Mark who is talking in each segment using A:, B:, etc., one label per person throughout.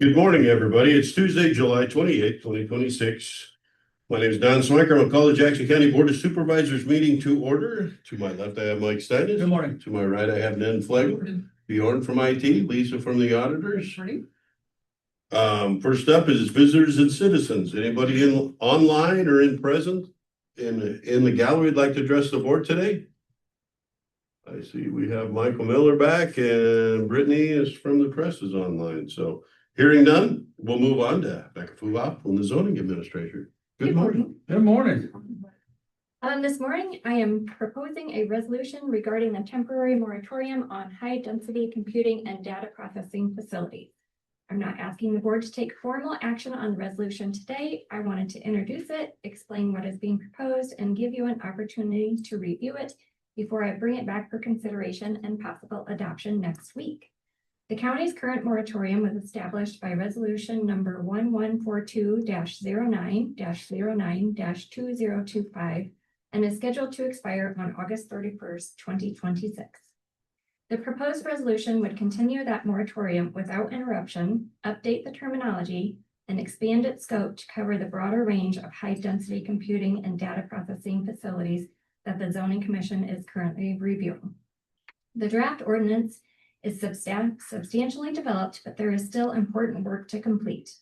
A: Good morning, everybody. It's Tuesday, July 28th, 2026. My name is Don Swanker. I'm going to call the Jackson County Board of Supervisors meeting to order. To my left, I have Mike Steinitz.
B: Good morning.
A: To my right, I have Nan Flegel, Bjorn from IT, Lisa from the auditors. First up is visitors and citizens. Anybody in online or in present in the gallery would like to address the board today? I see we have Michael Miller back and Brittany is from the press is online. So hearing none, we'll move on to Becca Fulop from the zoning administrator. Good morning.
B: Good morning.
C: This morning, I am proposing a resolution regarding the temporary moratorium on high-density computing and data processing facilities. I'm not asking the board to take formal action on the resolution today. I wanted to introduce it, explain what is being proposed, and give you an opportunity to review it before I bring it back for consideration and possible adoption next week. The county's current moratorium was established by resolution number 1142-09-09-2025 and is scheduled to expire on August 31st, 2026. The proposed resolution would continue that moratorium without interruption, update the terminology, and expand its scope to cover the broader range of high-density computing and data processing facilities that the Zoning Commission is currently reviewing. The draft ordinance is substantially developed, but there is still important work to complete.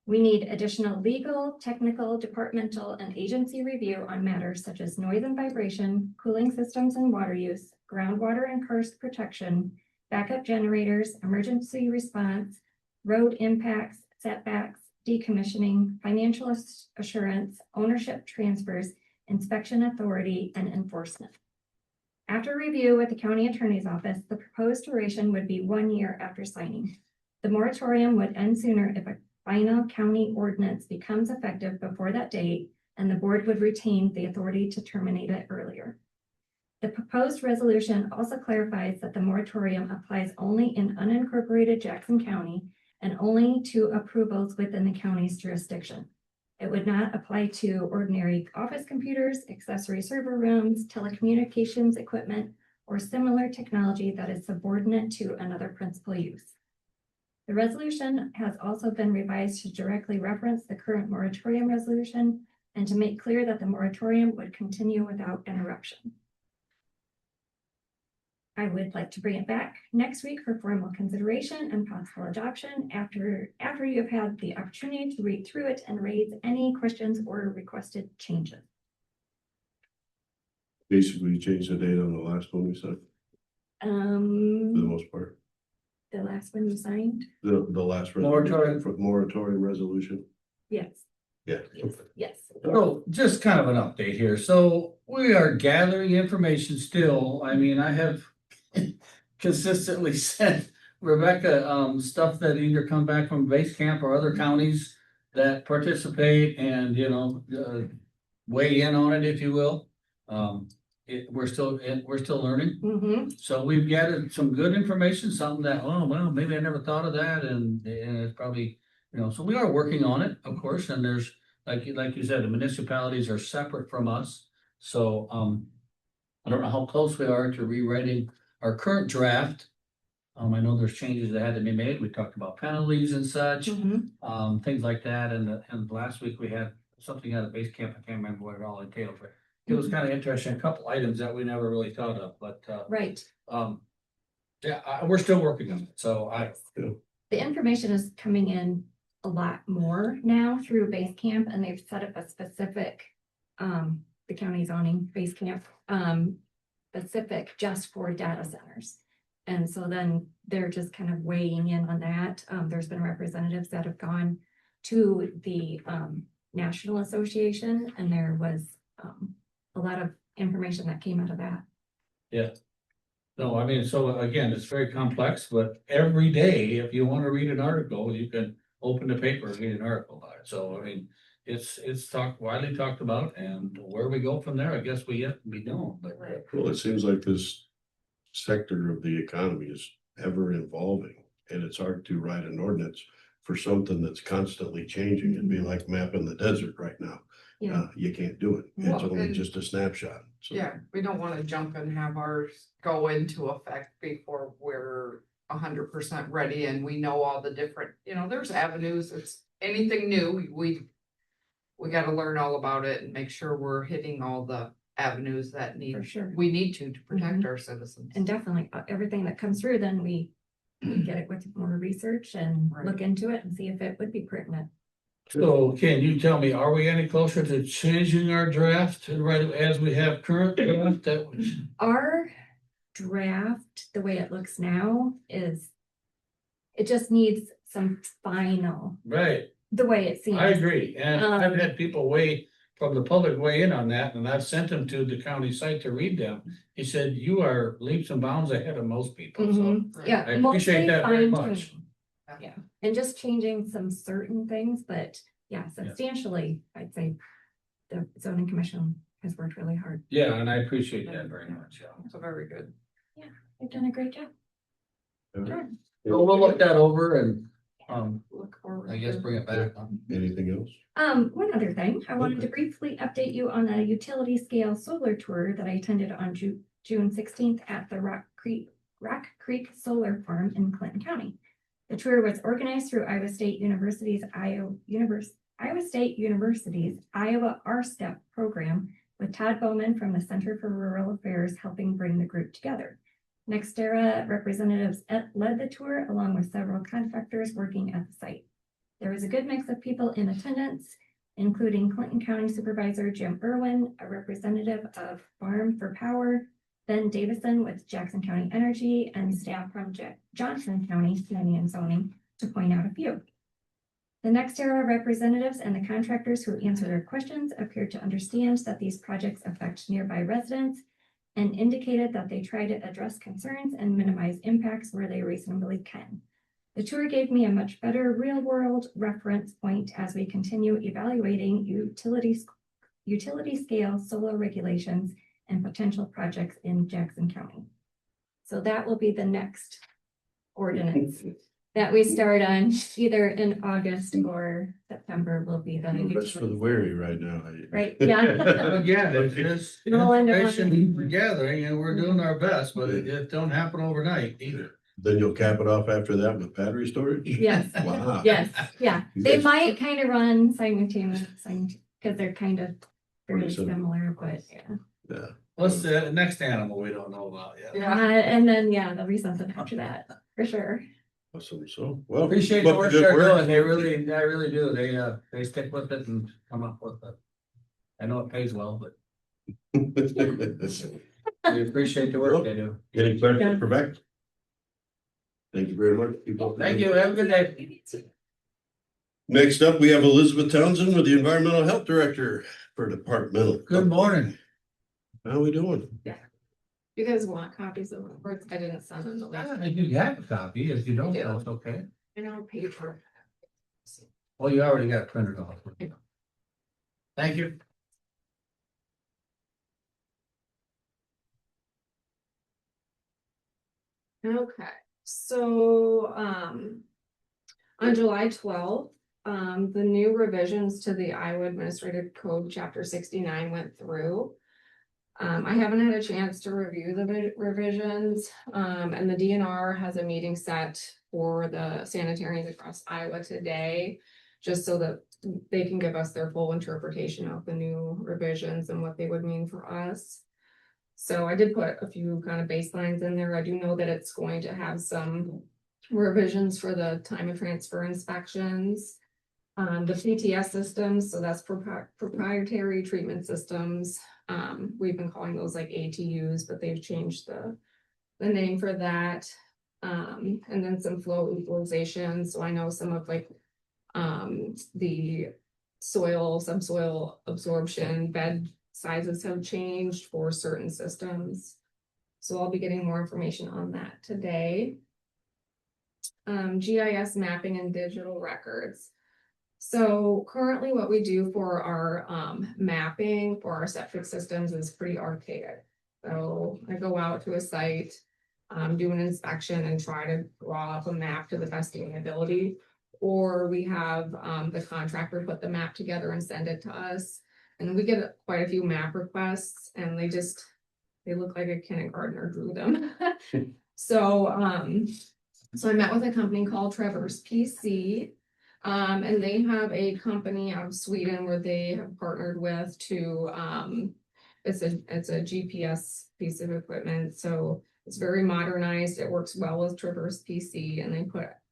C: We need additional legal, technical, departmental, and agency review on matters such as noise and vibration, cooling systems and water use, groundwater and karst protection, backup generators, emergency response, road impacts, setbacks, decommissioning, financial assurance, ownership transfers, inspection authority, and enforcement. After review with the county attorney's office, the proposed duration would be 1 year after signing. The moratorium would end sooner if a final county ordinance becomes effective before that date, and the board would retain the authority to terminate it earlier. The proposed resolution also clarifies that the moratorium applies only in unincorporated Jackson County and only to approvals within the county's jurisdiction. It would not apply to ordinary office computers, accessory server rooms, telecommunications equipment, or similar technology that is subordinate to another principal use. The resolution has also been revised to directly reference the current moratorium resolution and to make clear that the moratorium would continue without interruption. I would like to bring it back next week for formal consideration and possible adoption after you've had the opportunity to read through it and raise any questions or requested changes.
A: Basically, you changed the date on the last one we said. For the most part.
C: The last one you signed?
A: The last moratorium resolution.
C: Yes.
A: Yeah.
C: Yes.
B: So just kind of an update here. So we are gathering information still. I mean, I have consistently sent Rebecca stuff that either come back from base camp or other counties that participate and, weigh in on it, if you will. We're still learning.
C: Mm-hmm.
B: So we've gathered some good information, something that, oh, well, maybe I never thought of that. And it's probably, so we are working on it, of course. And there's, like you said, the municipalities are separate from us. So I don't know how close we are to rewriting our current draft. I know there's changes that had to be made. We talked about penalties and such,
C: Mm-hmm.
B: things like that. And last week we had something out of base camp. I can't remember what it all entailed, but it was kind of interesting. A couple items that we never really thought of, but
C: Right.
B: We're still working on it. So
C: The information is coming in a lot more now through base camp, and they've set up a specific, the county zoning base camp, specific just for data centers. And so then they're just kind of weighing in on that. There's been representatives that have gone to the National Association, and there was a lot of information that came out of that.
B: yeah. No, I mean, so again, it's very complex, but every day, if you want to read an article, you can open the paper and read an article about it. So, I mean, it's widely talked about, and where we go from there, I guess we have to be known. But
A: Well, it seems like this sector of the economy is ever evolving, and it's hard to write an ordinance for something that's constantly changing. It'd be like mapping the desert right now.
C: Yeah.
A: You can't do it. It's only just a snapshot. So.
D: Yeah, we don't want to jump and have ours go into effect before we're 100% ready and we know all the different, there's avenues, it's anything new, we gotta learn all about it and make sure we're hitting all the avenues that
C: For sure.
D: we need to protect
C: Mhm.
D: our citizens.
C: And definitely, everything that comes through, then we get it with more research and
D: Right.
C: look into it and see if it would be pertinent.
B: So can you tell me, are we any closer to changing our draft right as we have current draft that was?
C: Our draft, the way it looks now, is it just needs some final,
B: Right,
C: the way it seems.
B: I agree, and I've
C: Um,
B: had people from the public weigh in on that, and I've sent them to the county site to read them. He said, you are leaps and bounds ahead of most people, so
C: Mhm. Yeah.
B: I appreciate
C: mostly
B: that very
C: fine-tuning.
B: much.
C: Yeah, and just changing some certain things, but yeah, substantially, I'd say the zoning commission has worked really hard.
B: Yeah, and I appreciate that very much, yeah.
D: So very good.
C: They've done a great job.
A: Sure.
B: So we'll look that over and,
D: Look forward.
B: I guess bring it back on.
A: Anything else?
C: One other thing, I wanted to briefly update you on a utility scale solar tour that I attended on June 16th at the Rock Creek Solar Farm in Clinton County. The tour was organized through Iowa State University's Iowa RSTEP program, with Todd Bowman from the Center for Rural Affairs helping bring the group together. NextEra representatives led the tour along with several contractors working at the site. There was a good mix of people in attendance, including Clinton County Supervisor Jim Irwin, a representative of Farm for Power, Ben Davison with Jackson County Energy, and staff from Johnson County Planning and Zoning, to point out a few. The NextEra representatives and the contractors who answered their questions appeared to understand that these projects affect nearby residents and indicated that they try to address concerns and minimize impacts where they reasonably can. The tour gave me a much better real-world reference point as we continue evaluating utility scale solar regulations and potential projects in Jackson County. So that will be the next ordinance that we start on, either in August or September will be the.
A: That's for the weary right now.
C: Right, yeah.
B: Again, it's just
C: We'll end up on-
B: information we're gathering and we're doing our best, but it don't happen overnight either.
A: Then you'll cap it off after that with battery storage?
C: Yes.
A: Wow.
C: Yes, yeah, they might kind of run simultaneously, because they're kind of very
A: Pretty similar.
C: similar, but yeah.
A: Yeah.
B: What's the next animal we don't know about yet?
D: Yeah.
C: And then, yeah, there'll be something after that, for sure.
A: Awesome. So, well.
B: Appreciate
A: keep
B: the
A: up
B: work
A: good
B: they're
A: work.
B: doing, I really do, they stick with it and come up with it. I know it pays well, but we appreciate the work they do.
A: Any questions for Beck? Thank you very much. Keep up the
B: Thank
A: good
B: you,
A: work.
B: have a good day.
A: Next up, we have Elizabeth Townsend with the Environmental Health Director for Departmental.
B: Good morning.
A: How we doing?
E: You guys want copies of reports? I didn't send them the last.
B: If you have a copy, if you don't,
E: I do.
B: that's okay.
E: I know paper.
B: Well, you already got it printed off. Thank you.
E: Okay, so, on July 12th, the new revisions to the Iowa Administrative Code, Chapter 69 went through. I haven't had a chance to review the revisions, and the DNR has a meeting set for the sanitarians across Iowa today, just so that they can give us their full interpretation of the new revisions and what they would mean for us. So I did put a few kind of baselines in there. I do know that it's going to have some revisions for the time of transfer inspections. The CTS systems, so that's proprietary treatment systems. We've been calling those like ATUs, but they've changed the name for that. And then some flow equalization. So I know some of like the subsoil absorption, bed sizes have changed for certain systems. So I'll be getting more information on that today. GIS mapping and digital records. So currently what we do for our mapping for our septic systems is pretty archaic. So I go out to a site, do an inspection and try to draw up a map to the best of my ability. Or we have the contractor put the map together and send it to us. And we get quite a few map requests and they look like a kindergartner drew them. So So I met with a company called Traverse PC. And they have a company out of Sweden where they have partnered with to, it's a GPS piece of equipment, so it's very modernized. It works well with Traverse PC, and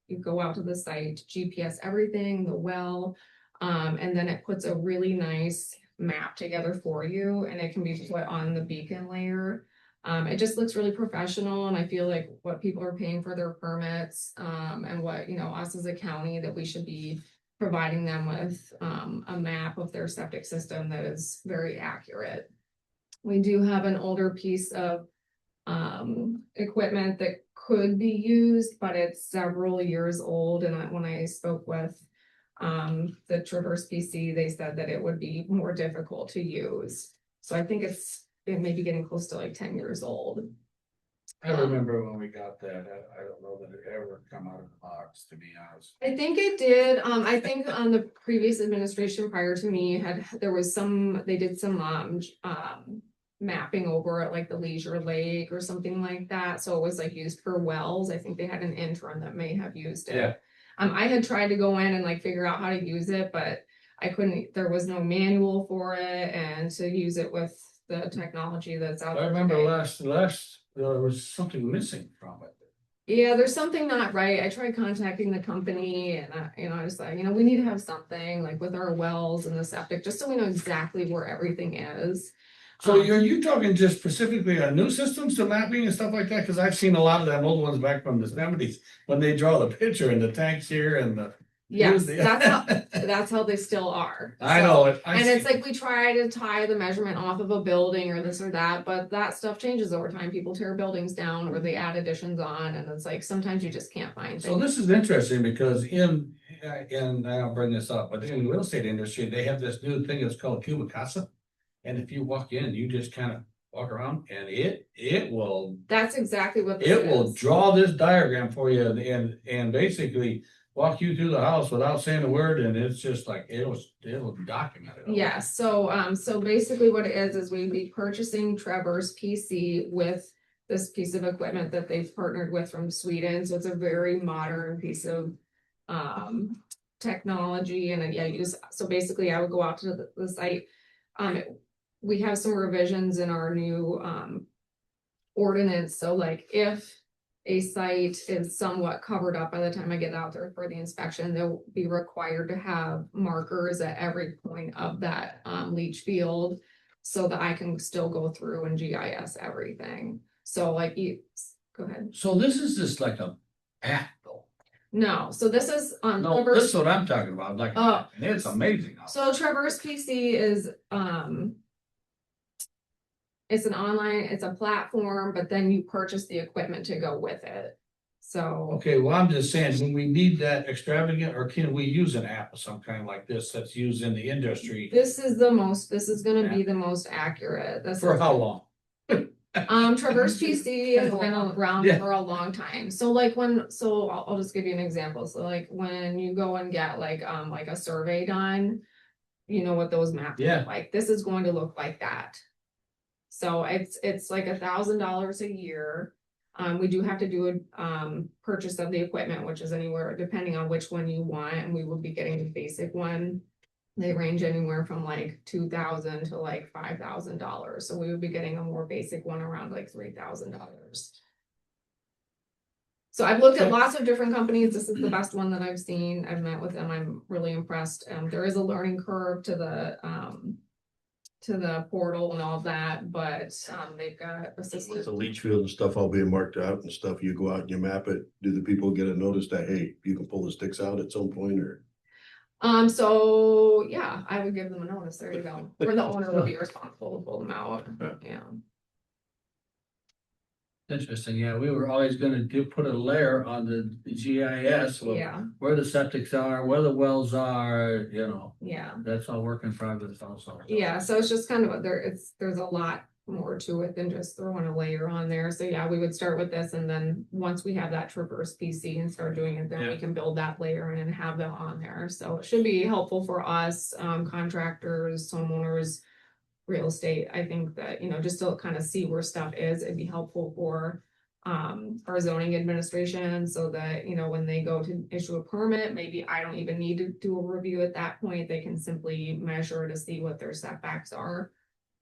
E: you go out to the site, GPS everything, the well, and then it puts a really nice map together for you, and it can be put on the beacon layer. It just looks really professional, and I feel like what people are paying for their permits, and what, us as a county, that we should be providing them with, a map of their septic system that is very accurate. We do have an older piece of, equipment that could be used, but it's several years old, and when I spoke with, the Traverse PC, they said that it would be more difficult to use. So I think it may be getting close to like 10 years old.
F: I remember when we got that, I don't know that it ever come out of the box, to be honest.
E: I think it did. I think on the previous administration prior to me they did some mapping over at like the Leisure Lake or something like that. So it was like used for wells. I think they had an intern that may have used it.
F: Yeah.
E: I had tried to go in and like figure out how to use it, but I couldn't, there was no manual for it, and to use it with the technology that's out
F: I
E: there.
F: remember
E: today.
F: last, there was something missing from it.
E: Yeah, there's something not right. I tried contacting the company, and I was like, we need to have something like with our wells and the septic, just so we know exactly where everything is.
F: So are you talking just specifically on new systems to mapping and stuff like that? Cause I've seen a lot of them old ones back from the 70s, when they draw the picture and the tanks here and the.
E: Yes,
F: the-
E: that's how they still are.
F: I
E: So-
F: know it.
E: And it's like we try to tie the measurement off of a building or this or that, but that stuff changes over time. People tear buildings down or they add additions on, and it's like sometimes you just can't find
F: So
E: things.
F: this is interesting because in, I'll bring this up, but in the real estate industry, they have this new thing that's called Cuba Casa. And if you walk in, you just kind of walk around and it will,
E: That's exactly what this
F: it will
E: is.
F: draw this diagram for you and basically walk you through the house without saying a word. And it's just like, it'll document it.
E: Yeah, so basically what it is we'd be purchasing Traverse PC with this piece of equipment that they've partnered with from Sweden. So it's a very modern piece of technology, and so basically I would go out to the site. We have some revisions in our new ordinance. So like if a site is somewhat covered up by the time I get out there for the inspection, they'll be required to have markers at every point of that leach field, so that I can still go through and GIS everything. So like go ahead.
B: So this is just like a app though.
E: No, so this is on
B: No,
E: Traverse.
B: this is what I'm talking about, like,
E: Oh.
B: and it's amazing.
E: So Traverse PC is it's it's a platform, but then you purchase the equipment to go with it. So
F: Okay, well, I'm just saying, do we need that extravagant, or can we use an app of some kind like this that's used in the industry?
E: this is gonna be the most accurate.
F: For how long?
E: Traverse PC has been around
F: Yeah.
E: for a long time. So I'll just give you an example. So like when you go and get like a survey done, you know what those maps
F: Yeah.
E: look like. This is going to look like that. So it's like $1,000 a year. We do have to do a purchase of the equipment, which is anywhere depending on which one you want, and we will be getting the basic one. They range anywhere from like $2,000 to like $5,000. So we would be getting a more basic one around like $3,000. So I've looked at lots of different companies. This is the best one that I've seen. I've met with them. I'm really impressed. There is a learning curve to the portal and all that, but they've got assistance.
A: The leach field and stuff all being marked out and stuff, you go out and you map it. Do the people get a notice that, hey, you can pull the sticks out at some point, or?
E: So yeah, I would give them a notice. There you go. Or the owner would be responsible to pull them out. Yeah.
B: Interesting, yeah, we were always gonna put a layer on the GIS of
E: Yeah,
B: where the septics are, where the wells are,
E: yeah.
B: that's all work in progress also.
E: Yeah, so it's just kind of there's a lot more to it than just throwing a layer on there. So yeah, we would start with this, and then once we have that Traverse PC and start doing it, then we
B: Yeah.
E: can build that layer in and have that on there. So it should be helpful for us, contractors, homeowners, real estate. I think that, just to kind of see where stuff is, it'd be helpful for our zoning administration so that, you know, when they go to issue a permit, maybe I don't even need to do a review at that point. They can simply measure to see what their setbacks are.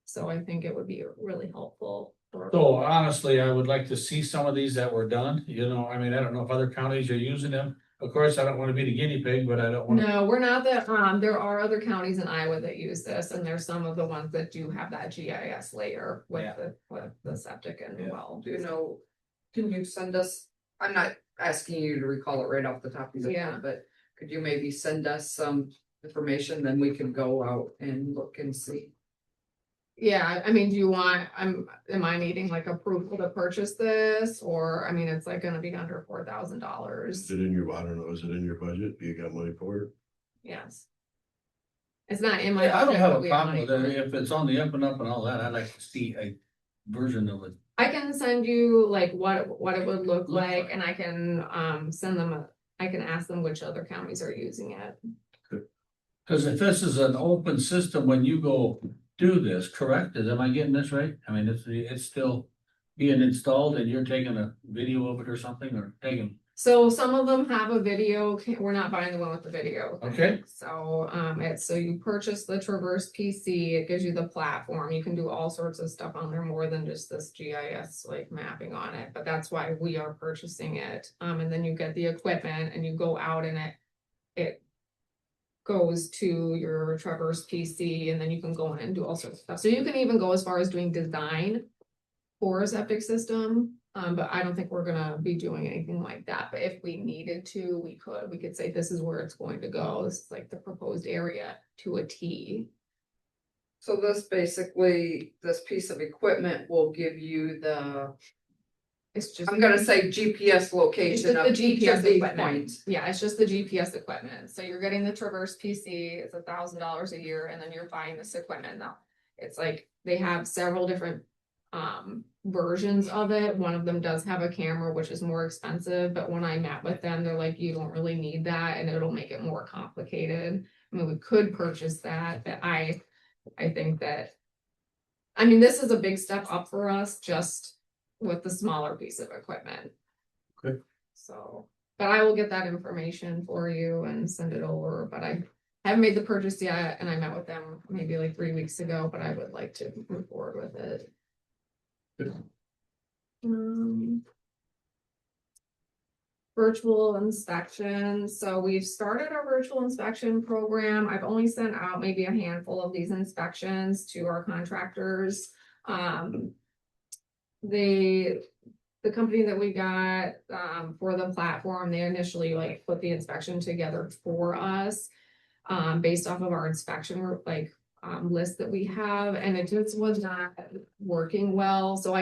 E: So I think it would be really helpful.
F: So honestly, I would like to see some of these that were done, you know, I mean, I don't know if other counties are using them. Of course, I don't wanna be the guinea pig, but I don't wanna.
E: No, we're not that, there are other counties in Iowa that use this, and there's some of the ones that do have that GIS layer
F: Yeah.
E: with the septic and the
F: Yeah.
E: well.
D: Do you know, can you send us, I'm not asking you to recall it right off the top of your
E: Yeah.
D: head, but could you maybe send us some information, then we can go out and look and see?
E: Yeah, I mean, do you want, am I needing like approval to purchase this, or, I mean, it's like gonna be under $4,000.
A: Is it in your, I don't know, is it in your budget? Do you got money for it?
E: Yes. It's not in my.
B: Yeah, I don't
E: budget,
B: have
E: but
B: a
E: we
B: problem
E: money
B: with
E: for
B: it, if it's on the up and up and all that, I'd like to see a version of it.
E: I can send you like what it would look
B: Look
E: like,
B: like.
E: and I can send them I can ask them which other counties are using it.
B: Cause if this is an open system, when you go do this, correct, am I getting this right? I mean, it's still being installed and you're taking a video of it or something, or taking,
E: So some of them have a video, we're not buying the one with the video.
B: okay?
E: So so you purchase the Traverse PC, it gives you the platform, you can do all sorts of stuff on there more than just this GIS like mapping on it, but that's why we are purchasing it. And then you get the equipment and you go out and it goes to your Traverse PC, and then you can go in and do all sorts of stuff. So you can even go as far as doing design for a septic system. But I don't think we're gonna be doing anything like that. But if we needed to, we could say this is where it's going to go. This is like the proposed area to a T.
D: So this basically, this piece of equipment will give you
E: It's just.
D: I'm gonna say GPS
E: It's
D: location
E: just
D: of
E: the
D: each of
E: GPS
D: these
E: equipment.
D: points.
E: Yeah, it's just the GPS equipment. So you're getting the Traverse PC, it's $1,000 a year, and then you're buying this equipment now. It's like, they have several different versions of it. One of them does have a camera, which is more expensive, but when I met with them, they're like, you don't really need that, and it'll make it more complicated. I mean, we could purchase that, but I think that, I mean, this is a big step up for us, just with the smaller piece of equipment.
A: Okay.
E: So, but I will get that information for you and send it over, but I haven't made the purchase yet, and I met with them maybe like 3 weeks ago, but I would like to move forward with it. Virtual inspection. So we've started our virtual inspection program. I've only sent out maybe a handful of these inspections to our contractors. The company that we got for the platform, they initially like put the inspection together for us based off of our inspection list that we have, and it just was not working well. So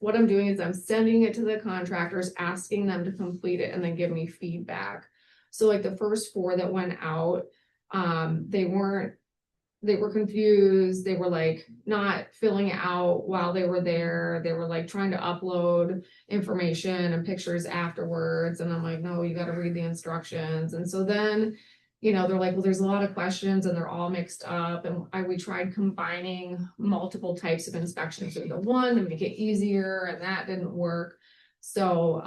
E: what I'm doing is I'm sending it to the contractors, asking them to complete it and then give me feedback. So like the first 4 that went out, they were confused. They were like not filling it out while they were there. They were like trying to upload information and pictures afterwards. And I'm like, no, you got to read the instructions. And so then, you know, they're like, well, there's a lot of questions and they're all mixed up. And we tried combining multiple types of inspections into one to make it easier, and that didn't work. So,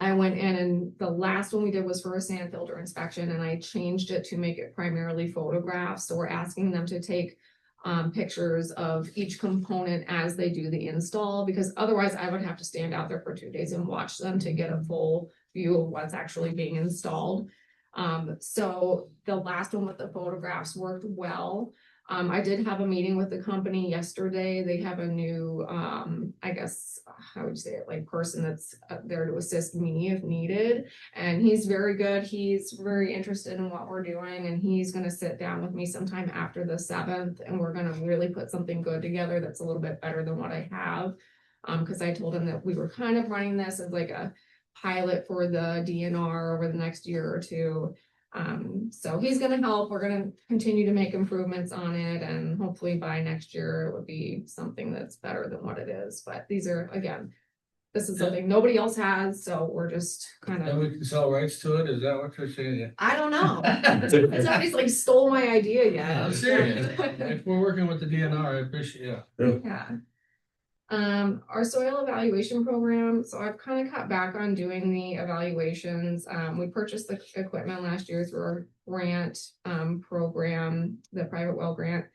E: I went in, and the last one we did was for a sand filter inspection, and I changed it to make it primarily photographs. So we're asking them to take pictures of each component as they do the install, because otherwise I would have to stand out there for 2 days and watch them to get a full view of what's actually being installed. So the last one with the photographs worked well. I did have a meeting with the company yesterday. They have a new, I guess, how would you say it, like person that's there to assist me if needed. And he's very good. He's very interested in what we're doing, and he's going to sit down with me sometime after the 7th, and we're going to really put something good together that's a little bit better than what I have. Because I told him that we were kind of running this as like a pilot for the DNR over the next year or 2. So he's gonna help. We're gonna continue to make improvements on it, and hopefully by next year it would be something that's better than what it is. But these are, again, this is something nobody else has, so we're just kind
F: And
E: of,
F: we can sell rights to it, is that what you're saying?
E: I don't know. Somebody's like stole my idea yet.
F: I'm serious, if we're working with the DNR, I appreciate, yeah.
E: Yeah. Our soil evaluation program, so I've kind of cut back on doing the evaluations. We purchased the equipment last year through our grant program, the private well grant.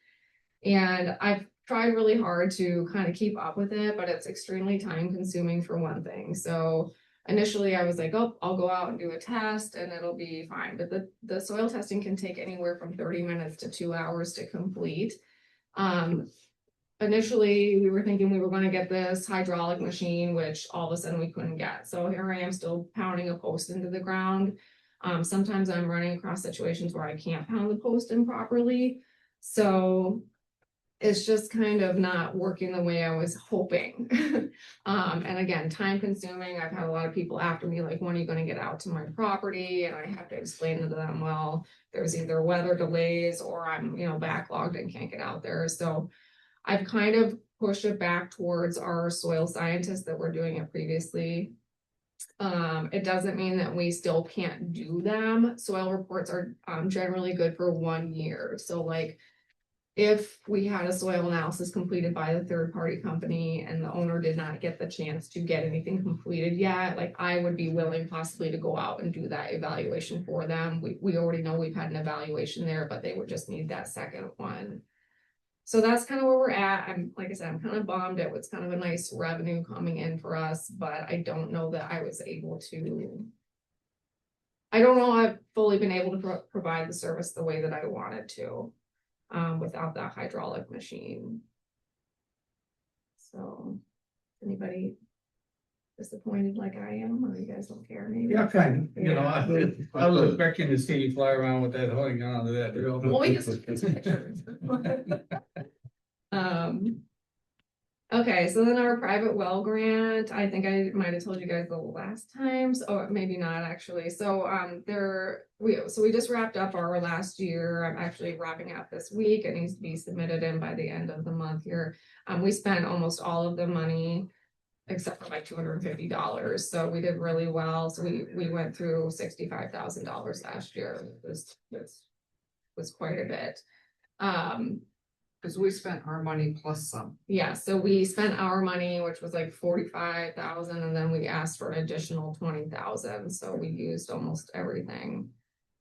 E: And I've tried really hard to kind of keep up with it, but it's extremely time consuming for one thing. So initially I was like, oh, I'll go out and do a test and it'll be fine. But the soil testing can take anywhere from 30 minutes to 2 hours to complete. Initially, we were thinking we were going to get this hydraulic machine, which all of a sudden we couldn't get. So here I am still pounding a post into the ground. Sometimes I'm running across situations where I can't pound the post in properly. So it's just kind of not working the way I was hoping. And again, time consuming. I've had a lot of people after me, like, when are you going to get out to my property? And I have to explain to them, well, there's either weather delays or I'm, backlogged and can't get out there. So I've kind of pushed it back towards our soil scientists that were doing it previously. It doesn't mean that we still can't do them. Soil reports are generally good for 1 year. So like, if we had a soil analysis completed by the third party company and the owner did not get the chance to get anything completed yet, like, I would be willing possibly to go out and do that evaluation for them. We already know we've had an evaluation there, but they would just need that second one. So that's kind of where we're at. Like I said, I'm kind of bummed. It was kind of a nice revenue coming in for us, but I don't know that I was able to. I don't know I've fully been able to provide the service the way that I wanted to, without that hydraulic machine. So, anybody disappointed like I am, or you guys don't care? Maybe.
F: Yeah, kind of,
E: Yeah.
F: I was expecting to see you fly around with that holding on to that.
E: Well, we just took some pictures. Okay, so then our private well grant, I think I might have told you guys the last time, so maybe not actually. So we just wrapped up our last year. I'm actually wrapping up this week. It needs to be submitted in by the end of the month here. We spent almost all of the money except for like $250. So we did really well. So we went through $65,000 last year. This was quite a bit.
D: Cause we spent our money plus some.
E: Yeah, so we spent our money, which was like 45,000, and then we asked for an additional 20,000. So we used almost everything.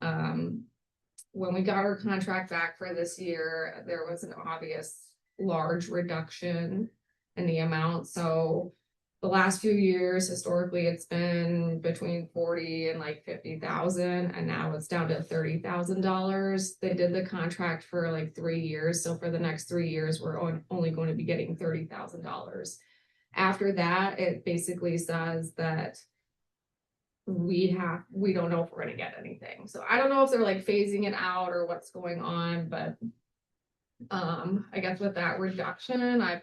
E: When we got our contract back for this year, there was an obvious large reduction in the amount. So the last few years, historically, it's been between 40 and like 50,000, and now it's down to $30,000. They did the contract for like 3 years, so for the next 3 years, we're only going to be getting $30,000. After that, it basically says that we don't know if we're going to get anything. So I don't know if they're like phasing it out or what's going on, but I guess with that reduction, I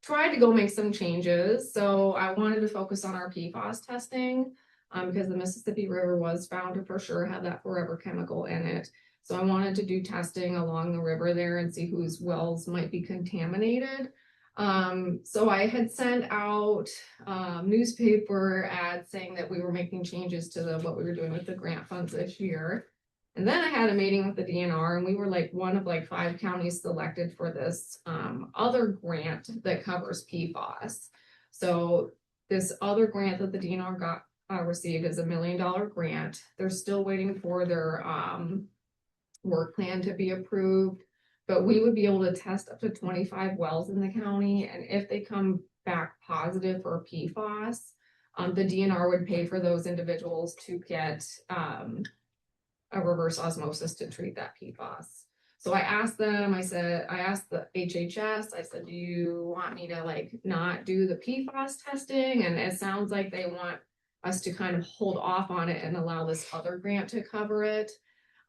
E: tried to go make some changes. So I wanted to focus on our PFAS testing, because the Mississippi River was found to for sure have that forever chemical in it. So I wanted to do testing along the river there and see whose wells might be contaminated. So I had sent out newspaper ads saying that we were making changes to what we were doing with the grant funds this year. And then I had a meeting with the DNR, and we were like one of like 5 counties selected for this other grant that covers PFAS. So this other grant that the DNR got received is $1 million grant. They're still waiting for their work plan to be approved, but we would be able to test up to 25 wells in the county. And if they come back positive for PFAS, the DNR would pay for those individuals to get a reverse osmosis to treat that PFAS. So I asked them, I asked the HHS, I said, do you want me to like not do the PFAS testing? And it sounds like they want us to kind of hold off on it and allow this other grant to cover it.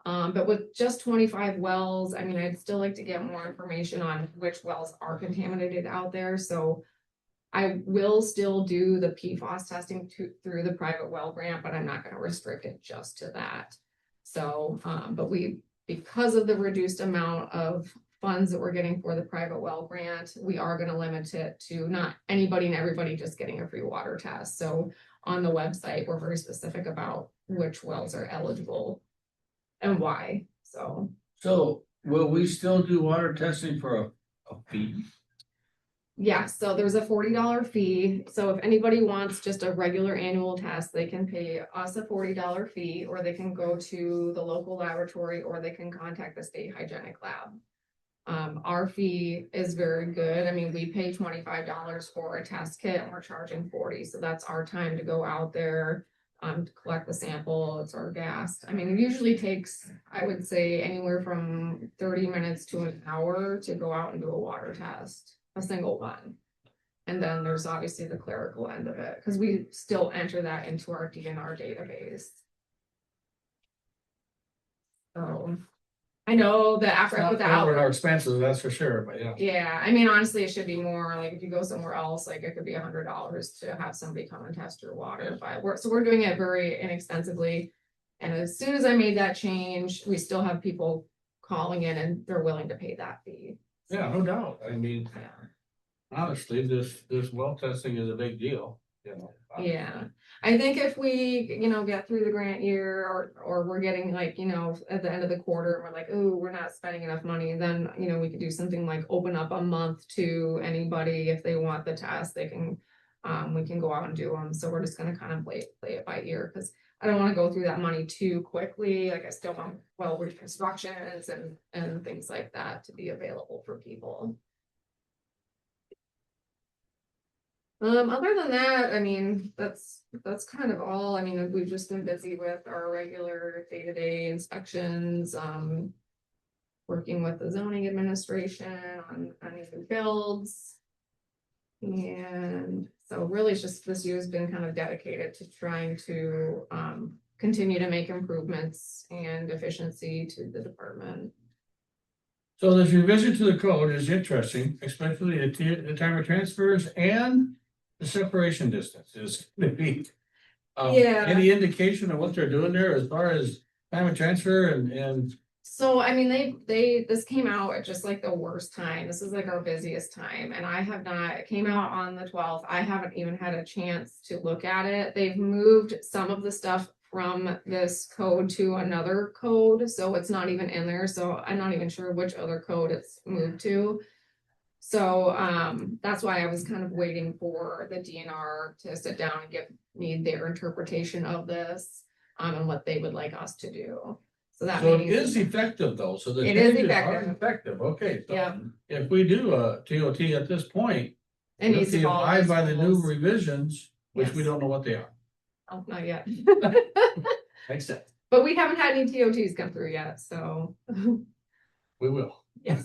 E: But with just 25 wells, I mean, I'd still like to get more information on which wells are contaminated out there. So I will still do the PFAS testing through the private well grant, but I'm not going to restrict it just to that. So, but because of the reduced amount of funds that we're getting for the private well grant, we are going to limit it to not anybody and everybody just getting a free water test. So on the website, we're very specific about which wells are eligible and why. So
B: will we still do water testing for a fee?
E: Yeah, so there's a $40 fee. So if anybody wants just a regular annual test, they can pay us a $40 fee, or they can go to the local laboratory, or they can contact the state hygienic lab. Our fee is very good. I mean, we pay $25 for a test kit and we're charging 40. So that's our time to go out there, to collect the sample. It's our gas. I mean, it usually takes, I would say, anywhere from 30 minutes to an hour to go out and do a water test, a single one. And then there's obviously the clerical end of it, because we still enter that into our DNR database. So I know that after I put the
F: Our
E: out.
F: expenses, that's for sure, but yeah.
E: Yeah, I mean, honestly, it should be more, like, if you go somewhere else, like, it could be $100 to have somebody come and test your water, but we're doing it very inexpensively. And as soon as I made that change, we still have people calling in and they're willing to pay that fee.
F: Yeah, no doubt. I mean,
E: Yeah.
F: honestly, this well testing is a big deal, you know.
E: Yeah, I think if we, get through the grant year, or we're getting, like, at the end of the quarter, and we're like, oh, we're not spending enough money, then, we could do something like open up a month to anybody. If they want the test, they can, we can go out and do them. So we're just gonna kind of play it by ear, because I don't want to go through that money too quickly. Like, I still want reconstructions and things like that to be available for people. Other than that, I mean, that's kind of all. I mean, we've just been busy with our regular day-to-day inspections, working with the zoning administration on new builds. And so really it's just, this year's been kind of dedicated to trying to continue to make improvements and efficiency to the department.
F: So this revision to the code is interesting, especially the time of transfers and the separation distance is gonna be.
E: Yeah.
F: Any indication of what they're doing there as far as time of transfer and
E: So, I mean, this came out at just like the worst time. This is like our busiest time, and it came out on the 12th. I haven't even had a chance to look at it. They've moved some of the stuff from this code to another code, so it's not even in there. So I'm not even sure which other code it's moved to. So, that's why I was kind of waiting for the DNR to sit down and give me their interpretation of this, and what they would like us to do. So that
F: so it
E: means
F: is effective though, so the
E: It is
F: changes are
E: effective.
F: effective, okay, so
E: Yeah.
F: if we do a TOT at this point,
E: it
F: we
E: needs
F: have
E: to
F: to
E: follow
F: abide
E: these
F: by the new
E: rules.
F: revisions, which we
E: Yes.
F: don't know what they are.
E: Oh, not yet.
F: Makes sense.
E: But we haven't had any TOTs come through yet, so
F: We will.
E: yes,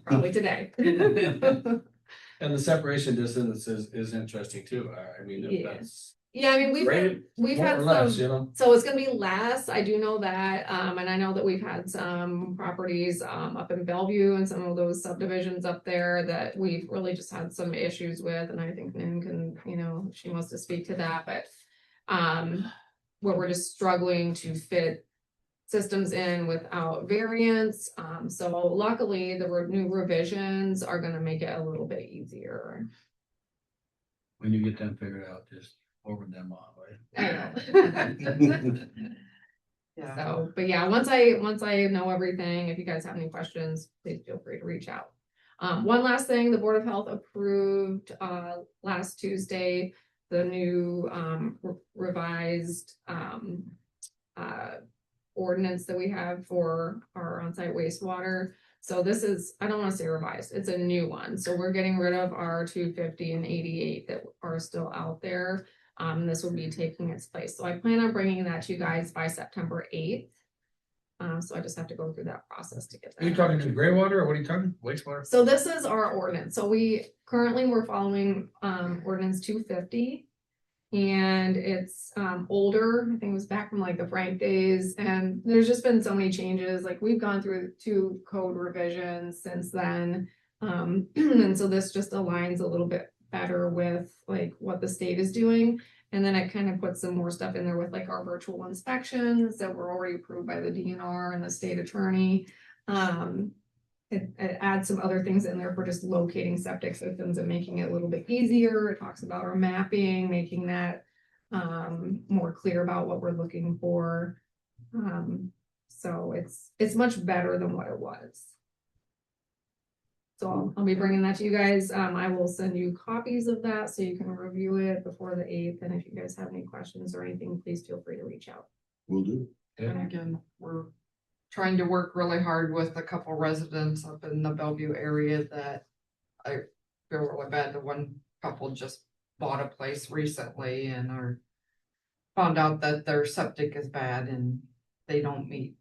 E: probably today.
F: And the separation distance is interesting too, I mean, if
E: Yeah.
F: that's
E: Yeah, I mean, we've
F: rated more
E: had
F: or less,
E: some,
F: you know.
E: so it's gonna be less, I do know that, and I know that we've had some properties, up in Bellevue and some of those subdivisions up there that we've really just had some issues with, and I think Nan can, she wants to speak to that, but, where we're just struggling to fit systems in without variance, so luckily the new revisions are gonna make it a little bit easier.
B: When you get them figured out, just forward them on, right?
E: I know.
D: Yeah.
E: So, but yeah, once I know everything, if you guys have any questions, please feel free to reach out. One last thing, the Board of Health approved, last Tuesday, the new, revised, ordinance that we have for our on-site wastewater. So this is, I don't want to say revised, it's a new one. So we're getting rid of our 250 and 88 that are still out there. This will be taking its place. So I plan on bringing that to you guys by September 8th. So I just have to go through that process to get that.
F: Are you talking to gray water or what are you talking? Wastewater?
E: So this is our ordinance. So we're following ordinance 250. And it's older. I think it was back from like the Frank days, and there's just been so many changes. Like, we've gone through 2 code revisions since then. And so this just aligns a little bit better with like what the state is doing. And then it kind of puts some more stuff in there with like our virtual inspections that were already approved by the DNR and the state attorney. It adds some other things in there for just locating septic systems and making it a little bit easier. It talks about our mapping, making that more clear about what we're looking for. So it's much better than what it was. So I'll be bringing that to you guys. I will send you copies of that so you can review it before the 8th. And if you guys have any questions or anything, please feel free to reach out.
A: Will do.
D: And again, we're trying to work really hard with a couple residents up in the Bellevue area that I feel really bad. The one couple just bought a place recently and found out that their septic is bad and they don't meet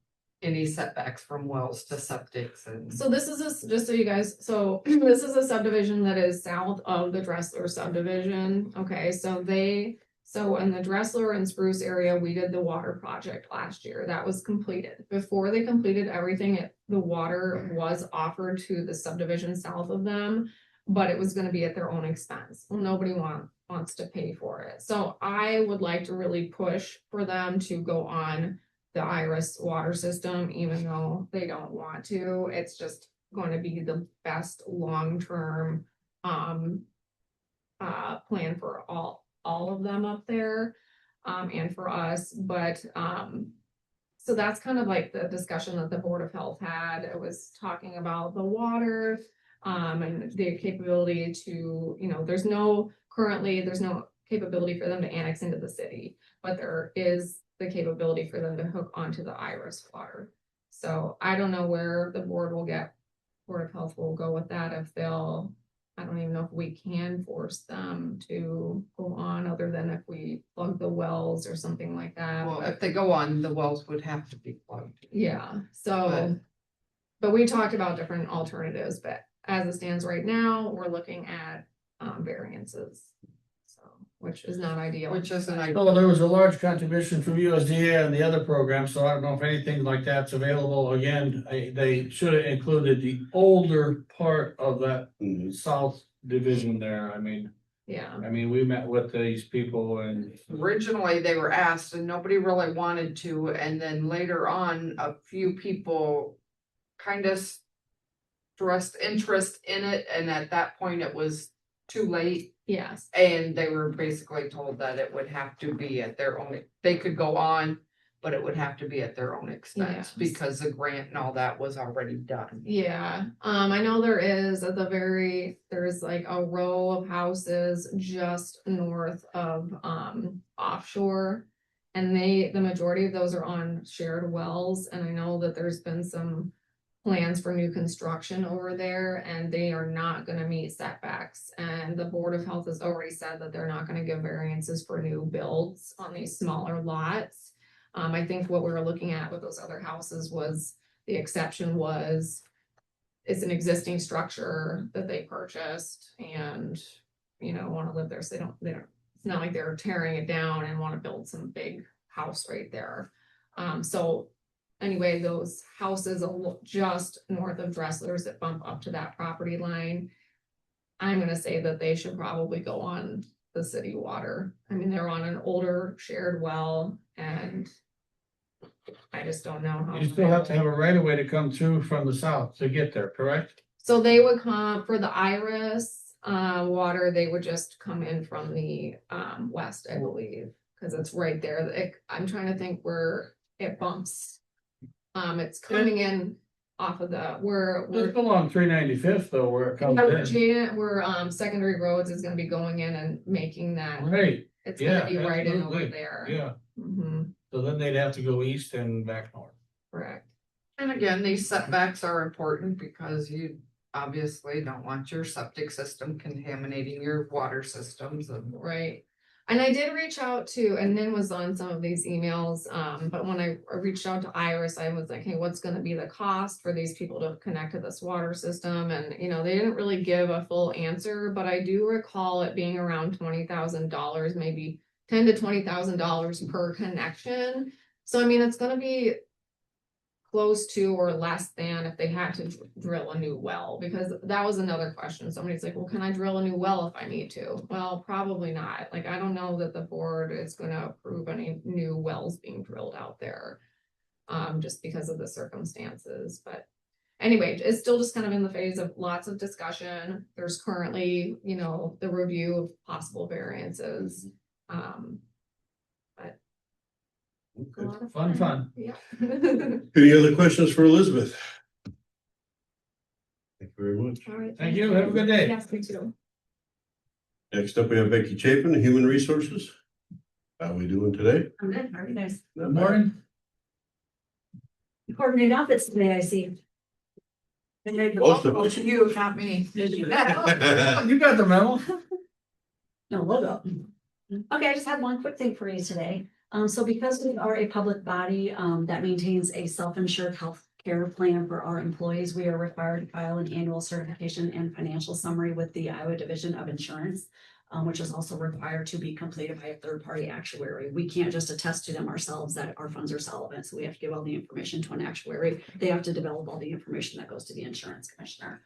D: any setbacks from wells to septics and.
E: So this is just so you guys, so this is a subdivision that is south of the Dressler subdivision. Okay, so in the Dressler and Spruce area, we did the water project last year. That was completed. Before they completed everything, the water was offered to the subdivision south of them, but it was gonna be at their own expense. Well, nobody wants to pay for it. So I would like to really push for them to go on the Iris water system, even though they don't want to. It's just going to be the best long-term plan for all of them up there, and for us. But so that's kind of like the discussion that the Board of Health had. It was talking about the water and the capability to, there's no capability for them to annex into the city, but there is the capability for them to hook onto the Iris water. So I don't know where the Board of Health will go with that. I don't even know if we can force them to go on, other than if we plug the wells or something like that.
D: Well, if they go on, the wells would have to be plugged.
E: Yeah, but we talked about different alternatives, but as it stands right now, we're looking at variances. So, which is not ideal.
D: Which isn't ideal.
F: Well, there was a large contribution from USDA and the other programs, so I don't know if anything like that's available. Again, they should have included the older part of that
A: Mhm.
F: south division there.
E: Yeah,
F: We met with these people and
D: Originally, they were asked and nobody really wanted to, and then later on, a few people kind of expressed interest in it, and at that point, it was too late.
E: yes,
D: And they were basically told that it would have to be at their own, they could go on, but it would have to be at their own expense
E: Yes.
D: because the grant and all that was already done.
E: yeah. I know there's like a row of houses just north of offshore. And the majority of those are on shared wells, and I know that there's been some plans for new construction over there, and they are not gonna meet setbacks. And the Board of Health has already said that they're not gonna give variances for new builds on these smaller lots. I think what we were looking at with those other houses was, the exception was, it's an existing structure that they purchased and, wanna live there, so they don't, it's not like they're tearing it down and wanna build some big house right there. So anyway, those houses just north of Dressler's that bump up to that property line, I'm gonna say that they should probably go on the city water. They're on an older shared well, and I just don't know how.
F: you still have to have a right of way to come through from the south to get there, correct?
E: So they would come for the Iris water, they would just come in from the west, I believe, because it's right there. I'm trying to think where it bumps. It's coming in off of we're
F: It's along 395th though, where it comes in.
E: where Secondary Roads is gonna be going in and making that.
F: Right,
E: It's gonna
F: yeah,
E: be right in over
F: absolutely.
E: there.
F: Yeah,
E: Mhm,
F: so then they'd have to go east and back north.
E: correct.
D: And again, these setbacks are important because you obviously don't want your septic system contaminating your water systems and.
E: Right. And I did reach out to, and Nin was on some of these emails, but when I reached out to Iris, I was like, hey, what's gonna be the cost for these people to connect to this water system? And, they didn't really give a full answer, but I do recall it being around $20,000, maybe $10,000 to $20,000 per connection. So, it's gonna be close to or less than if they had to drill a new well, because that was another question. Somebody's like, well, can I drill a new well if I need to? Well, probably not. Like, I don't know that the board is gonna approve any new wells being drilled out there, just because of the circumstances. But anyway, it's still just kind of in the phase of lots of discussion. There's currently, the review of possible variances. But a lot of
F: Fun.
E: Yeah.
A: Any other questions for Elizabeth? Thank you very much.
E: All right.
F: Thank you. Have a good day.
E: Yes, me too.
A: Next up, we have Becky Chapin, Human Resources. How we doing today?
G: I'm good, how are you guys?
A: Not
B: Good
A: bad.
B: morning.
G: Coordinated outfits today, I see.
A: Most of us.
D: You, not me.
B: You got the memo?
G: No logo. Okay, I just had one quick thing for you today. So because we are a public body, that maintains a self-insured health care plan for our employees, we are required to file an annual certification and financial summary with the Iowa Division of Insurance, which is also required to be completed by a third-party actuary. We can't just attest to them ourselves that our funds are solvent, so we have to give all the information to an actuary. They have to develop all the information that goes to the insurance commissioner.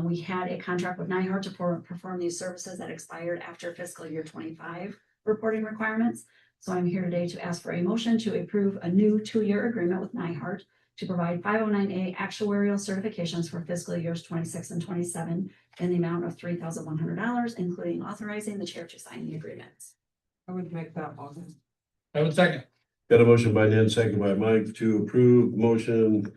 G: We had a contract with Nyhart to perform these services that expired after fiscal year 25 reporting requirements. So I'm here today to ask for a motion to approve a new 2-year agreement with Nyhart to provide 509A actuarial certifications for fiscal years 26 and 27 in the amount of $3,100, including authorizing the chair to sign the agreements.
D: I would make that motion.
F: I would second.
A: Got a motion by Nan, second by Mike to approve motion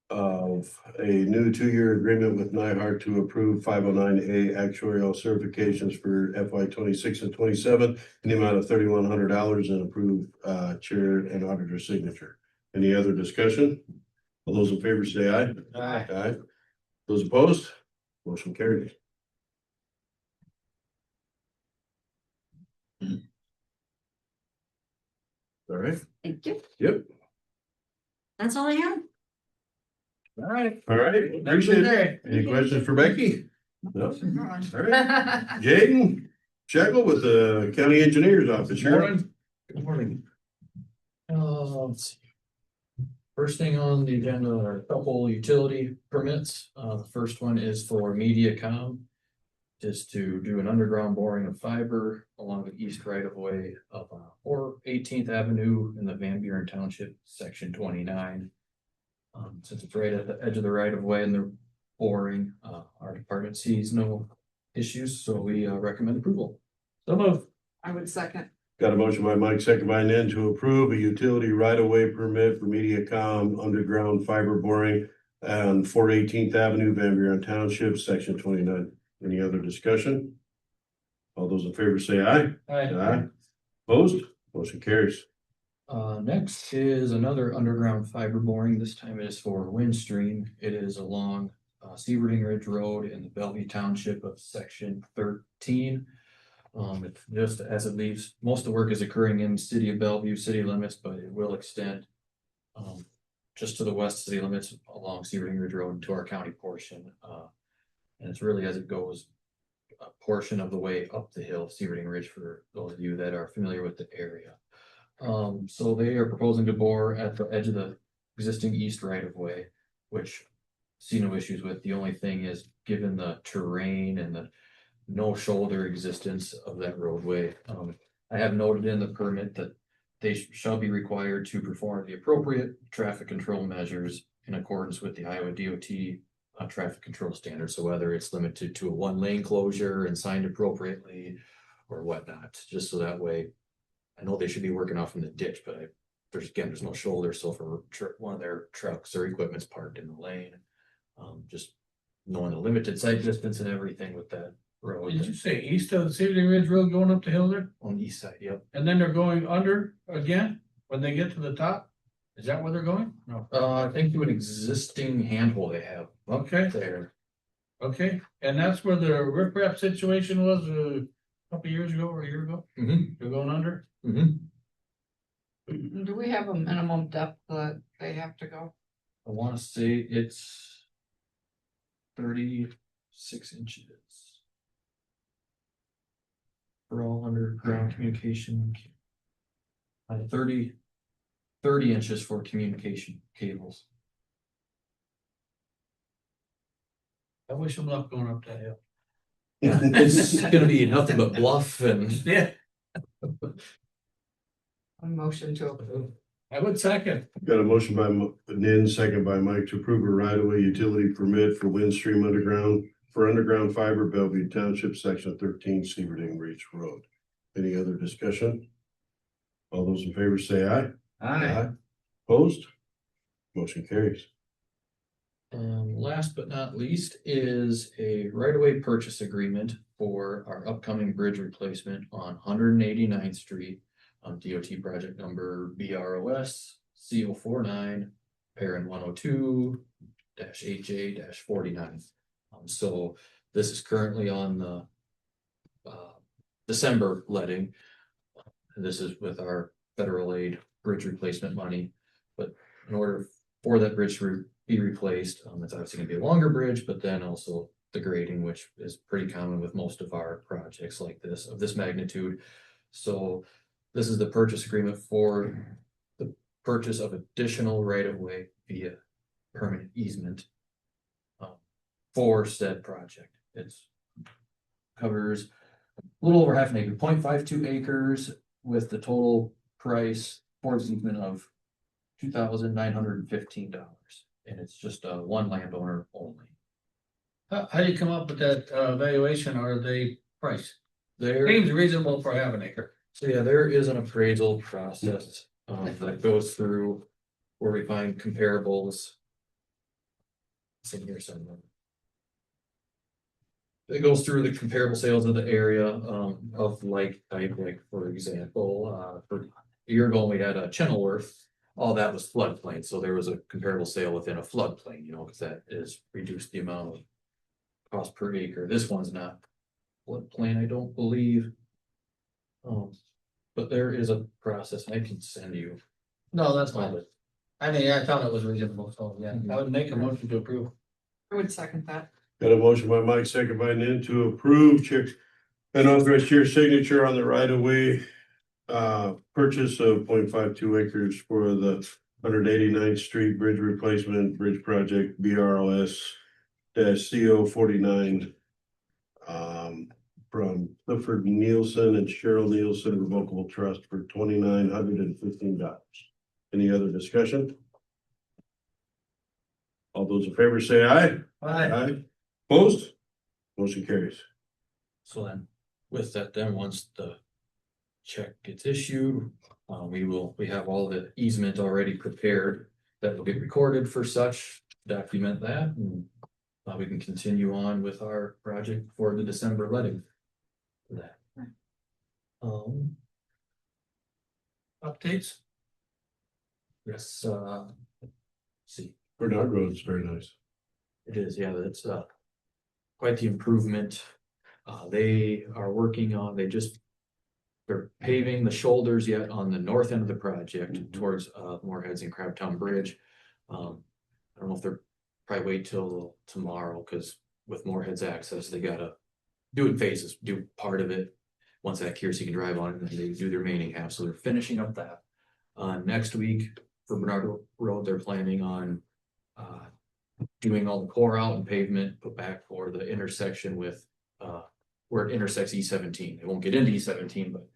A: of a new 2-year agreement with Nyhart to approve 509A actuarial certifications for FY 26 and 27 in the amount of $3,100 and approve chair and auditor signature. Any other discussion? All those in favor say aye.
F: Aye.
A: Aye. Those opposed? Motion carried. All right,
G: Thank you.
A: yep,
G: That's all I have.
B: All right.
A: all right,
B: Have a good
A: appreciate it.
B: day.
A: Any questions for Becky? No? All
D: Right.
A: right, Jaden Shekel with the county engineer's office. You're up.
F: Morning.
H: Good morning. Let's see. First thing on the agenda are a couple utility permits. The first one is for MediaCom. Just to do an underground boring of fiber along the east right of way of 18th Avenue in the Van Buren Township, section 29. Since it's right at the edge of the right of way and they're boring, our department sees no issues, so we recommend approval.
F: So move.
D: I would second.
A: Got a motion by Mike, second by Nan to approve a utility right-of-way permit for MediaCom underground fiber boring on 418th Avenue, Van Buren Township, section 29. Any other discussion? All those in favor say aye. Aye. Opposed? Motion carries.
H: Next is another underground fiber boring. This time it is for Windstream. It is along Sebring Ridge Road in the Bellevue Township of section 13. It's just as it leaves, most of the work is occurring in city of Bellevue city limits, but it will extend just to the west city limits along Sebring Ridge Road to our county portion. And it's really as it goes a portion of the way up the hill of Sebring Ridge for those of you that are familiar with the area. So they are proposing to bore at the edge of the existing east right of way, which see no issues with. The only thing is, given the terrain and the no shoulder existence of that roadway, I have noted in the permit that they shall be required to perform the appropriate traffic control measures in accordance with the Iowa DOT traffic control standards. So whether it's limited to a 1-lane closure and signed appropriately or whatnot, just so that way, I know they should be working off in the ditch, but there's no shoulder. So for one of their trucks or equipment's parked in the lane, just knowing the limited sight distance and everything with that road.
F: Did you say east of the Sebring Ridge Road going up the hill there?
H: On the east side, yep.
F: And then they're going under again when they get to the top? Is that where they're going? No.
H: I think to an existing handhold they have
F: Okay,
H: there.
F: okay. And that's where the riprap situation was a couple years ago or a year ago? They're going under?
D: Do we have a minimum depth that they have to go?
H: I want to say it's 36 inches. For all underground communication. 30 inches for communication cables.
F: I wish them luck going up that hill.
H: Yeah, it's gonna be nothing but bluff and.
F: Yeah.
D: A motion to approve.
F: I would second.
A: Got a motion by Nan, second by Mike to approve a right-of-way utility permit for Windstream underground for underground fiber Bellevue Township, section 13, Sebring Ridge Road. Any other discussion? All those in favor say aye. Opposed? Motion carries.
H: Last but not least is a right-of-way purchase agreement for our upcoming bridge replacement on 189th Street. DOT project number BROS CO49 parent 102-HJ-49. So this is currently on the December letting. This is with our federal aid bridge replacement money, but in order for that bridge to be replaced, it's obviously gonna be a longer bridge, but then also the grading, which is pretty common with most of our projects like this, of this magnitude. So this is the purchase agreement for the purchase of additional right-of-way via permanent easement for said project. It's covers a little over half an acre, 0.52 acres, with the total price for the easement of $2,915. And it's just one landowner only.
B: How do you come up with that valuation or the price?
H: There,
B: Seems reasonable for half an acre.
H: so yeah, there is an appraisal process that goes through where we find comparables. It's in here somewhere. It goes through the comparable sales of the area of like type, like for example, for a year ago, we had a Chenoweth. All that was floodplain, so there was a comparable sale within a floodplain, because that is reduced the amount of cost per acre. This one's not floodplain, I don't believe. But there is a process, I can send you.
B: No, that's
H: all
B: fine.
H: it.
B: I mean, I thought it was reasonable, so yeah, I would make a motion to approve.
D: I would second that.
A: Got a motion by Mike, second by Nan to approve chair and authorize chair signature on the right of way. Purchase of 0.52 acres for the 189th Street Bridge Replacement Bridge Project BROS CO49. From Clifford Nielsen and Cheryl Nielsen Revocable Trust for $2,915. Any other discussion? All those in favor say aye. Aye. Opposed? Motion carries.
H: So then, with that, then once the check gets issued, we have all the easement already prepared that will get recorded for such, document that, and we can continue on with our project for the December letting. For that.
B: Updates?
H: Yes, see,
A: Bernard Road is very nice.
H: it is, yeah, that's quite the improvement. They are working on, they're paving the shoulders yet on the north end of the project towards Moorheads and Crabtown Bridge. I don't know if they're probably wait till tomorrow, because with Moorheads access, they gotta do it in phases, do part of it. Once that cures, you can drive on it, and then they do the remaining half, so they're finishing up that. Next week for Bernard Road, they're planning on doing all the core out and pavement put back for the intersection with where it intersects E17. It won't get into E17, but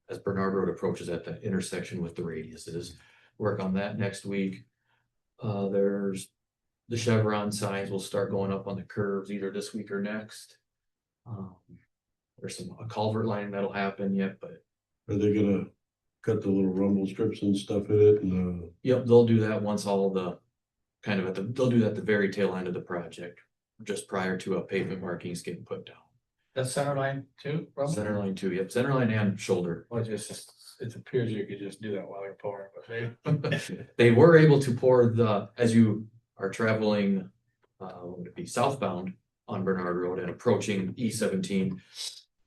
H: as Bernard Road approaches at that intersection with the radiuses, work on that next week. There's the Chevron signs will start going up on the curves either this week or next. There's a culvert line that'll happen yet, but
A: Are they gonna cut the little rumble strips and stuff in it and
H: yep, they'll do that once all the they'll do that at the very tail end of the project, just prior to a pavement markings getting put down.
B: That's center line too, Rob?
H: Center line too, yep, center line and shoulder.
F: Well, it appears you could just do that while you're pouring, but
H: They were able to pour as you are traveling, what would it be, southbound on Bernard Road and approaching E17.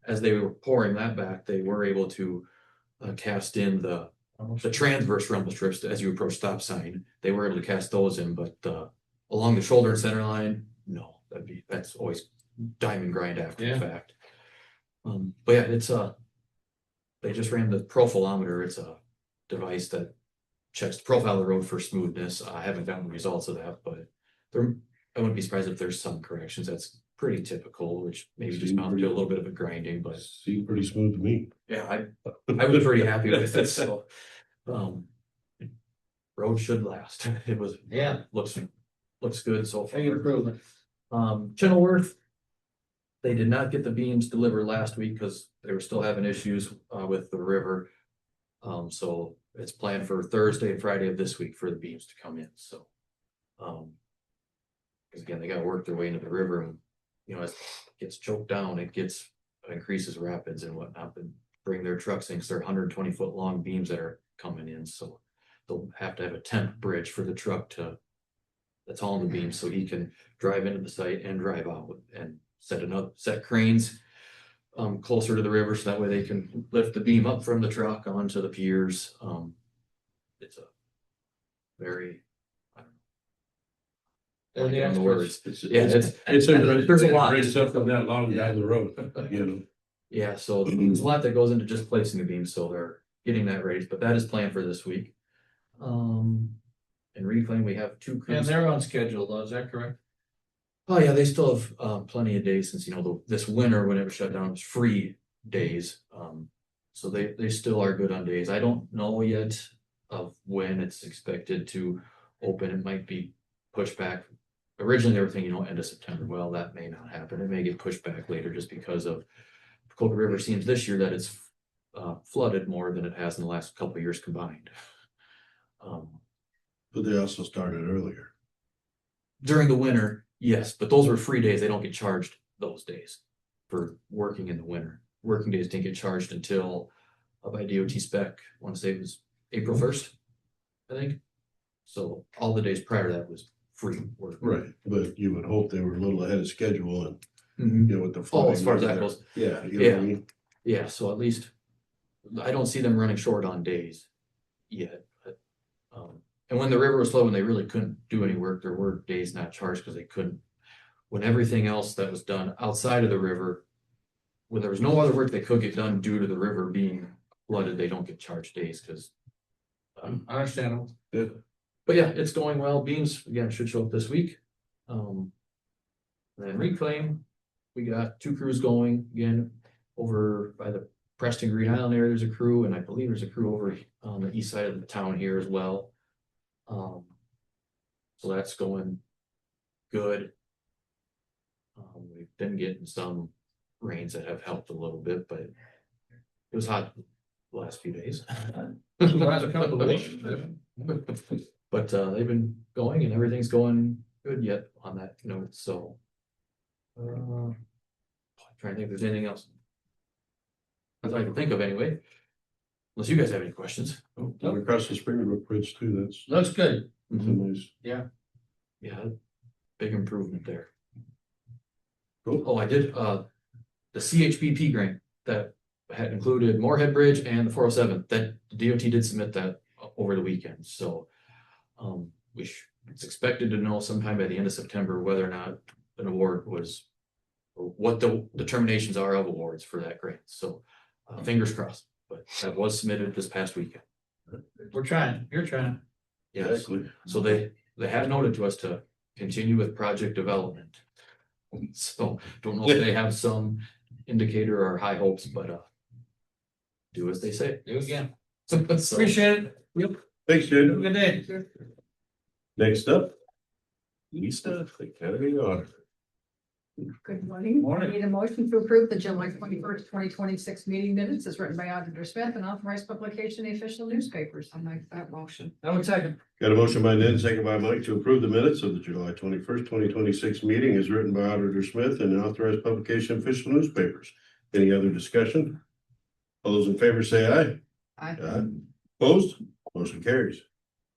H: As they were pouring that back, they were able to cast in the transverse rumble strips as you approach stop sign. They were able to cast those in, but along the shoulder and center line, no, that's always diamond grind after the fact. But yeah, it's they just ran the profilometer. It's a device that checks the profile of the road for smoothness. I haven't gotten the results of that, but I wouldn't be surprised if there's some corrections. That's pretty typical, which maybe just amounts to a little bit of a grinding, but
A: seemed pretty smooth to me.
H: yeah, I was pretty happy with it. So road should last. It was looks good so far.
B: Big improvement.
H: Chenoweth, they did not get the beams delivered last week because they were still having issues with the river. So it's planned for Thursday and Friday of this week for the beams to come in. So Cause again, they gotta work their way into the river and, you know, as it gets choked down, it increases rapids and whatnot, and bring their trucks in, 'cause they're 120-foot long beams that are coming in, so. They'll have to have a tent bridge for the truck that's hauling the beam, so he can drive into the site and drive out and set cranes. Closer to the river, so that way they can lift the beam up from the truck onto the piers. It's a very, I don't know. I don't know words. Yeah, it's there's a lot.
A: Great stuff from that long down the road, you know.
H: Yeah, so there's a lot that goes into just placing the beam, so they're getting that raised, but that is planned for this week. And reclaim, we have 2
B: And
H: crews.
B: they're on schedule, though, is that correct?
H: Oh, yeah, they still have plenty of days since, you know, this winter, when it was shut down, it was free days. So they still are good on days. I don't know yet of when it's expected to open. It might be pushed back. Originally, they were thinking, you know, end of September. Well, that may not happen. It may get pushed back later just because of Coca River seems this year that it's flooded more than it has in the last couple of years combined.
A: But they also started earlier.
H: During the winter, yes, but those were free days. They don't get charged those days for working in the winter. Working days didn't get charged until by DOT spec, I want to say it was April 1st, I think. So all the days prior to that was free work.
A: Right, but you would hope they were a little ahead of schedule and,
H: Mhm.
A: you know, with the.
H: Oh, as far as that goes.
A: Yeah. You know what I mean?
H: Yeah, so at least I don't see them running short on days yet. But, and when the river was low and they really couldn't do any work, there were days not charged because they couldn't. When everything else that was done outside of the river, when there was no other work that could get done due to the river being flooded, they don't get charged days because.
B: Understandable.
H: But yeah, it's going well. Beams again should show up this week. Then reclaim, we got 2 crews going again over by the Preston Green Island area. There's a crew, and I believe there's a crew over on the east side of the town here as well. So that's going good. We've been getting some rains that have helped a little bit, but it was hot the last few days.
B: Last couple of weeks.
H: But they've been going and everything's going good yet on that note, so. Trying to think if there's anything else. That's all I can think of anyway. Unless you guys have any questions.
A: Oh, across the Springbrook Bridge too, that's
B: Looks good.
A: a nice.
H: Yeah, big improvement there.
A: Cool.
H: Oh, I did, the CHBP grant that had included Moorhead Bridge and the 407, that DOT did submit that over the weekend, so. It's expected to know sometime by the end of September whether or not an award was, or what the determinations are of awards for that grant, so fingers crossed, but that was submitted this past weekend.
B: We're trying, you're trying.
H: Yes,
A: Exactly.
H: so they have noted to us to continue with project development. So don't know if they have some indicator or high hopes, but do as they say.
B: Do it again.
H: So,
B: Appreciate it. Yep.
A: Thanks,
B: Have a
A: Jen.
B: good day.
A: Next up. Lisa, the county auditor.
I: Good morning.
B: Morning.
I: I need a motion to approve the July 21st, 2026 meeting minutes as written by Auditor Smith and authorized publication in the official newspapers.
D: I'll make that motion.
B: I would second.
A: Got a motion by Ned, second by Mike to approve the minutes of the July 21st, 2026 meeting as written by Auditor Smith and authorized publication in official newspapers. Any other discussion? All those in favor say aye. Aye. Opposed? Motion carries.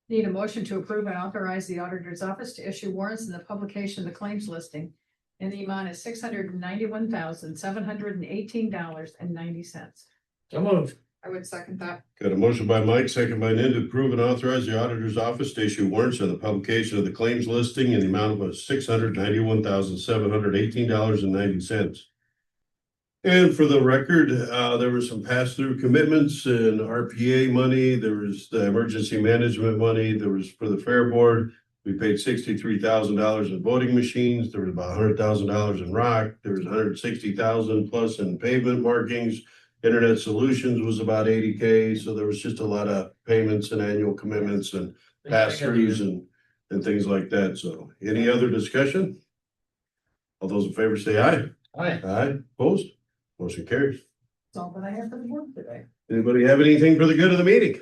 I: Need a motion to approve and authorize the auditor's office to issue warrants in the publication of the claims listing in the amount of $691,718.90.
B: So moved.
D: I would second that.
A: Got a motion by Mike, second by Ned to approve and authorize the auditor's office to issue warrants on the publication of the claims listing in the amount of $691,718.90. And for the record, there were some pass-through commitments and RPA money. There was the emergency management money. There was for the fair board. We paid $63,000 in voting machines. There was about $100,000 in rock. There was $160,000 plus in pavement markings. Internet Solutions was about $80K. So there was just a lot of payments and annual commitments and pass-throughs and things like that. So any other discussion? All those in favor say aye.
B: Aye.
A: Aye. Opposed? Motion carries.
I: That's all that I have for the board today.
A: Anybody have anything for the good of the meeting?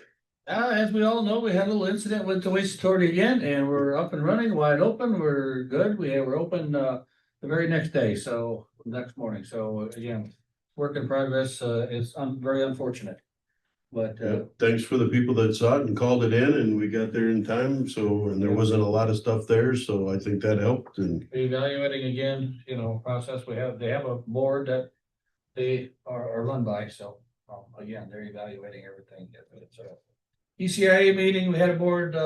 B: As we all know, we had a little incident with the waste authority again, and we're up and running, wide open, we're good, we're open, the very next day, so, next morning, so again, work in progress, it's very unfortunate. But,
A: Yeah, thanks for the people that saw it and called it in and we got there in time, so, and there wasn't a lot of stuff there, so I think that helped and.
B: evaluating again, process, they have a board that they are run by, so, again, they're evaluating everything. It's a ECIA meeting, we had a board,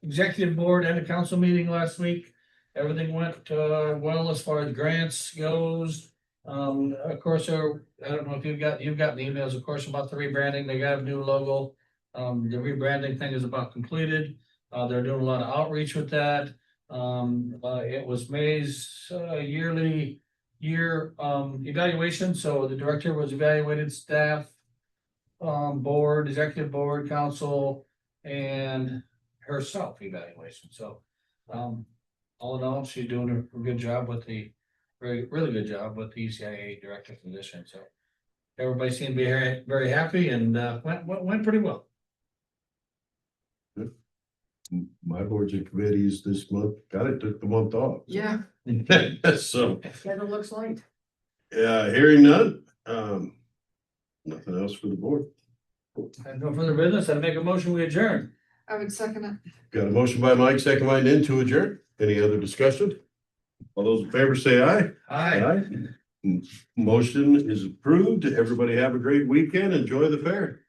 B: executive board and a council meeting last week. Everything went, well as far as grants goes. Of course, I don't know if you've gotten the emails, of course, about the rebranding, they got a new logo. The rebranding thing is about completed, they're doing a lot of outreach with that. It was May's, year, evaluation, so the director was evaluated, staff, board, executive board, council, and herself evaluation, so, all in all, she's doing a good job with really good job with the ECIA director position, so. Everybody seemed to be very happy and, went pretty well.
A: My boards and committees this month, took the month off.
D: Yeah.
A: So,
I: Schedule looks light.
A: hearing none, nothing else for the board.
B: And no further business, I'd make a motion, we adjourn.
D: I would second it.
A: Got a motion by Mike, second by Nan to adjourn. Any other discussion? All those in favor say aye.
B: Aye.
A: Motion is approved. Everybody have a great weekend. Enjoy the fair.